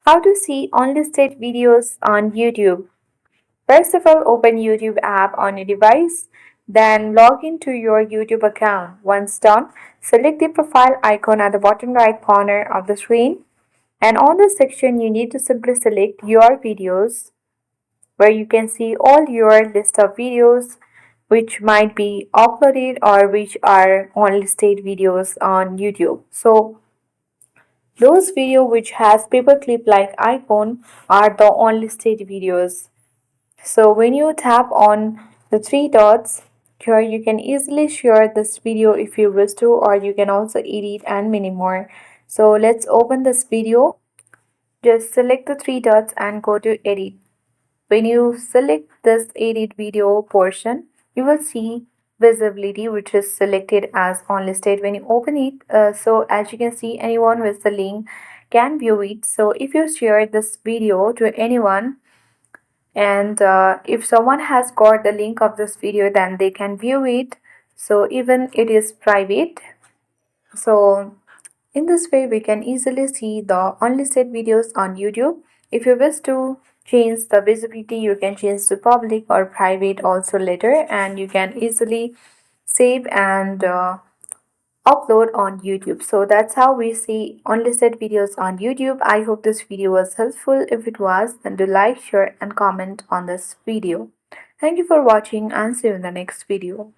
How to see unlisted videos on YouTube. First of all, open YouTube app on your device, then log into your YouTube account. Once done, select the profile icon at the bottom right corner of the screen, and on this section you need to simply select your videos, where you can see all your list of videos which might be uploaded or which are unlisted videos on YouTube. So those video which has paperclip like icon are the unlisted videos. So when you tap on the three dots here, you can easily share this video if you wish to, or you can also edit and many more. So let's open this video. Just select the three dots and go to edit. When you select this edit video portion, you will see visibility which is selected as unlisted. When you open it, so as you can see, anyone with the link can view it. So if you share this video to anyone, and if someone has got the link of this video, then they can view it, so even it is private. So in this way we can easily see the unlisted videos on YouTube. If you wish to change the visibility, you can change to public or private also later, and you can easily save and upload on YouTube. So that's how we see unlisted videos on YouTube. I hope this video was helpful. If it was, then do like, share and comment on this video. Thank you for watching and see you in the next video.